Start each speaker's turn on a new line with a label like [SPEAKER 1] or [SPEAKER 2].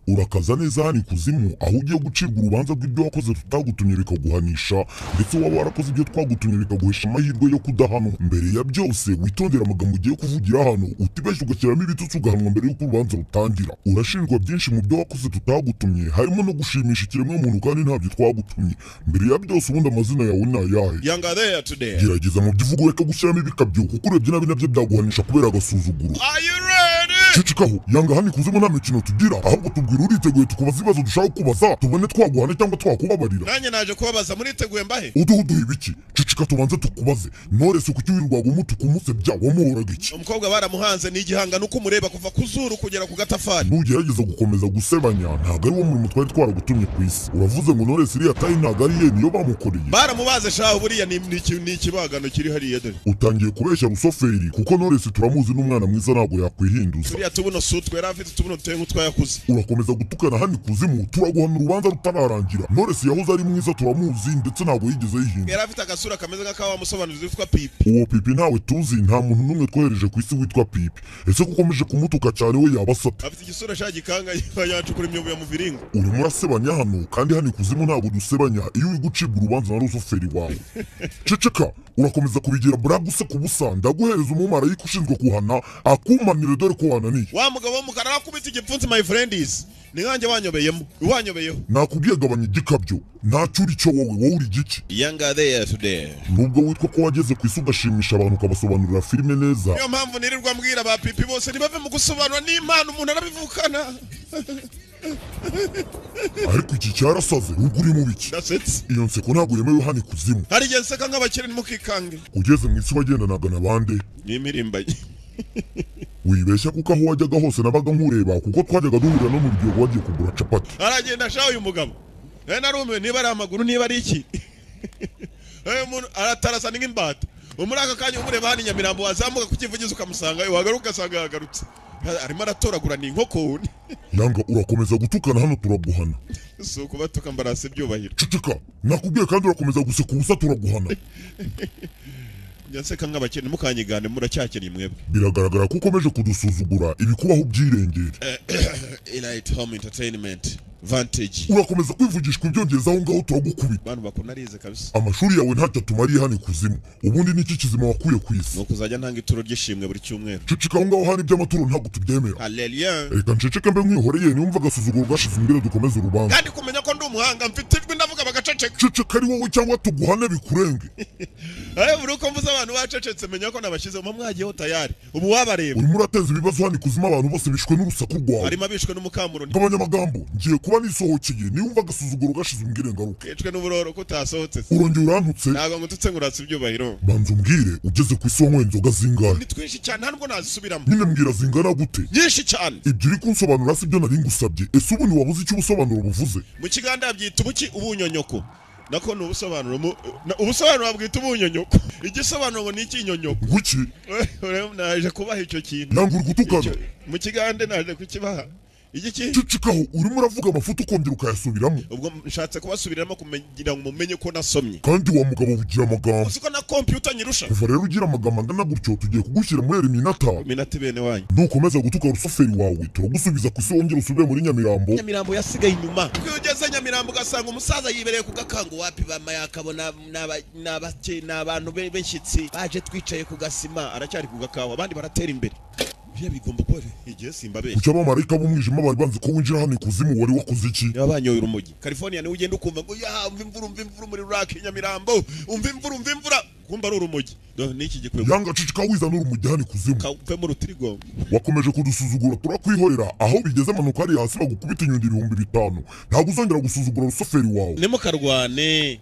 [SPEAKER 1] urakaza neza hano ikuzimu aho ugiye gucibwa urubanza rw'ibyo wakoze tutagutumye bikaguhanisha ndetse waba warakoze ibyo twagutumye bikaguhesha amahirwe yo kudahano. Mbere ya byose witondera amagambo ugiye kuvugira hano, utibeshye ugashyiramo ibitutsi ugahanwa mbere y'uko urubanza rutangira. Urashinjwa byinshi mu byo wakoze tutagutumye, harimo no gushimisha ikiremwamuntu kandi ntabyo twagutumye. Mbere ya byose ubundi amazina yawe ni ayahe?
[SPEAKER 2] Yanga there today.
[SPEAKER 1] Gerageza mu byo uvuga reka gushyiramo ibikabyo kuko urebye nabi nabyo byaguhanisha kubera agasuzuguro.
[SPEAKER 2] Are you ready?
[SPEAKER 1] Cicikaho, yanga hano ikuzimu nta mikino tugira, ahubwo tubwira uriteguye tukubaza ibibazo dushaka kubaza tubone twaguhana cyangwa twakubabarira.
[SPEAKER 2] Nanjye naje kubabaza muriteguye mbahe?
[SPEAKER 1] Uduha ibiki? Cicika tubanze tukubaze. Knowless kuki wirirwaga umutuku umusebya wamuhoraga iki?
[SPEAKER 2] Umukobwa baramuhanze n'igihanga nuko umureba kuva ku zuru kugera ku gatafari.
[SPEAKER 1] Nugerageza gukomeza gusebanya ntago ari wo murimo twari twaragutumye ku isi. Uravuze ngo Knowless iriya tayi ntago ari ye niyo bamukoreye.
[SPEAKER 2] Baramubaze shaho buriya ni ikibagano kiri hariya dore.
[SPEAKER 1] Utangiye kubeshya rusoferi kuko Knowless turamuzi n'umwana mwiza ntago yakwihinduza.
[SPEAKER 2] Turiya tubuno sutwe yari afite tubuno tuye nk'utwayakuze.
[SPEAKER 1] Urakomeza gutukana hano ikuzimu turaguhana urubanza rutararangira. Knowless yahoze ari mwiza turamuzi ndetse ntago yigeze yihinda.
[SPEAKER 2] Yari afite agasura kameze nk'akawa musobanuzi witwa Pipi.
[SPEAKER 1] Uwo Pipi ntawe tuzi, nta muntu n'umwe twohereje ku isi witwa Pipi. Ese kukomeje kumutuka cyane we yabasate.
[SPEAKER 2] Afite igisura cyagikanga yacukura imyobo ya muviringo.
[SPEAKER 1] Urimo urasebanya hano kandi hano ikuzimu ntabwo dusebanya iyo uri gucibwa urubanza na rusoferi wawe. Ceceka, urakomeza kubigira buraguse ku busa, ndaguhereza umumarayika ushinzwe kuhana akumanire dore ko wananiye.
[SPEAKER 2] Wa mugabo w'umukara nakubita igipfunsi my friends. Ni nkanjye wanyobeyeho.
[SPEAKER 1] Nakubwiye gabanya igikabyo. Ntacyo uri cyo wowe uri giki?
[SPEAKER 2] Yanga there today.
[SPEAKER 1] Nubwo witwa ko wageze ku isi ugashimisha abantu ukabasobanurira filime neza.
[SPEAKER 2] Niyo mpamvu nirirwa mbwira ba Pipi bose ntibave mu gusobanura n'impano umuntu arabivukana.
[SPEAKER 1] Ariko iki cyarasaze ubwo uri mu biki?
[SPEAKER 2] Ndasetse.
[SPEAKER 1] Iyo nseko ntabwo yemewe hano ikuzimu.
[SPEAKER 2] Hari igihe nseka nk'abakire ntimukikange.
[SPEAKER 1] Ugeze mu isi wagendanaga na bande?
[SPEAKER 2] Ni imirimbanye.
[SPEAKER 1] Wibeshya kuko aho wajyaga hose nabaga nkureba kuko twajyaga duhurira no mu rugendo wagiye kugura capati.
[SPEAKER 2] Aragenda shaho uyu mugabo. Narumiwe niba ari amaguru niba ari iki. Umuntu aratarasa nk'imbata. Muri aka kanya umureba hano Nyamirambo wazamuka kukivugiza ukamusanga wagaruka asanga yagarutse. Arimo aratoragura ni inkoko.
[SPEAKER 1] Yanga urakomeza gutukana hano turaguhana.
[SPEAKER 2] So kubatuka mbarase byubahiro.
[SPEAKER 1] Ceceka, nakubwiye kandi urakomeza guseka ubusa turaguhana.
[SPEAKER 2] Yanseka nk'abakene mukanyigane muracyakene mwebwe.
[SPEAKER 1] Biragaragara ko ukomeje kudusuzugura ibikubaho byirengera.
[SPEAKER 2] Elite Home Entertainment Vantage.
[SPEAKER 1] Urakomeza kwivugishwa ibyongereza aho ngaho turagukubita.
[SPEAKER 2] Bantu bakunarize kabisa.
[SPEAKER 1] Amashuri yawe ntacyo atumariye hano ikuzimu. Ubundi niki kizima wakuye ku isi?
[SPEAKER 2] No kuzajya ntanga ituro ry'ishimwe buri cyumweru.
[SPEAKER 1] Ceceka aho ngaho hari iby'amaturo ntabwo tubyemera.
[SPEAKER 2] Haleluya.
[SPEAKER 1] Reka nceceke mbe mwihoreye niwumva agasuzuguro gashize imbere dukomeze urubanza.
[SPEAKER 2] Kandi kumenya ko ndi umuhanga mfite ijwi ndavuga bagaceceka.
[SPEAKER 1] Ceceka ari wowe cyangwa tuguhane bikurenge.
[SPEAKER 2] Buri uko mvuze abantu bacecetse menya ko nabashyize mu mwagiyeho tayari. Ubu wabareba.
[SPEAKER 1] Urimo urateza ibibazo hano ikuzimu abantu bose bishwe n'urusaku rwawe.
[SPEAKER 2] Harimo abishwe n'umukamuro.
[SPEAKER 1] Abanyamagambo ngiye kuba nisohokeye niwumva agasuzuguro gashize umbwire ngaruka.
[SPEAKER 2] Yecwe n'uburoro ko utasohotse.
[SPEAKER 1] Urongera urantutse.
[SPEAKER 2] Ntabwo ngututse nguratse ibyubahiro.
[SPEAKER 1] Banza umbwire ugeze ku isi wanywe inzoga zingahe?
[SPEAKER 2] Ni twinshi cyane ntabwo nazisubiramo.
[SPEAKER 1] Nyine mbwira zingana gute?
[SPEAKER 2] Byinshi cyane.
[SPEAKER 1] Ibyo uri kunsobanura si byo nari ngusabye. Ese ubu ntiwabuze icyo ubusobanuro buvuze?
[SPEAKER 2] Mu kiganda byita ubuki ubunyonyoko. Nako nubusobanuro ubusobanuro bwita ubunyonyoko. Igisobanuro ngo ni ikinyonyoko.
[SPEAKER 1] Nguki?
[SPEAKER 2] Naje kubaha icyo kintu.
[SPEAKER 1] Nangura gutukana.
[SPEAKER 2] Mu kiganda naje kukibaha. Igiki?
[SPEAKER 1] Cecekaho urimo uravuga amafuta ukongera ukayasubiramo.
[SPEAKER 2] Ubwo nshatse kubasubiramo kugira ngo mumenye ko nasomye.
[SPEAKER 1] Kandi wa mugabo ugira amagambo.
[SPEAKER 2] Uziko na computer nyirusha.
[SPEAKER 1] Kuva rero ugira amagambo angana gutyo tugiye kugushyira muri eliminata.
[SPEAKER 2] Eliminata bene wanyu.
[SPEAKER 1] Nukomeza gutuka rusoferi wawe turagusubiza ku isi wongera usubire muri Nyamirambo.
[SPEAKER 2] Nyamirambo yasigaye inyuma. Kuko ugeze Nyamirambo ugasanga umusaza yibereye ku gakango wapi bama yakabona n'abantu benshyitsi baje twicaye ku gasima aracyari ku gakawa abandi baratera imbere. Biya bigomba kuba igihe simbabeshye.
[SPEAKER 1] Kuki abamarayika b'umwijima bari banze ko winjira hano ikuzimu wari wakoze iki?
[SPEAKER 2] Yabanyoye urumogi. California ni ugenda ukumva ngo ya umva imvura muri Iraq Nyamirambo. Umva imvura. Kumba ari urumogi. Niki gikwiye.
[SPEAKER 1] Yanga cicika wizana urumogi hano ikuzimu.
[SPEAKER 2] Kave mu rutirigo.
[SPEAKER 1] Wakomeje kudusuzugura turakwihorera aho bigeze manuka ari hasi bagukubita inyundi 5,000. Ntabwo uzongera gusuzugura rusoferi wawe.
[SPEAKER 2] Nemukarwane.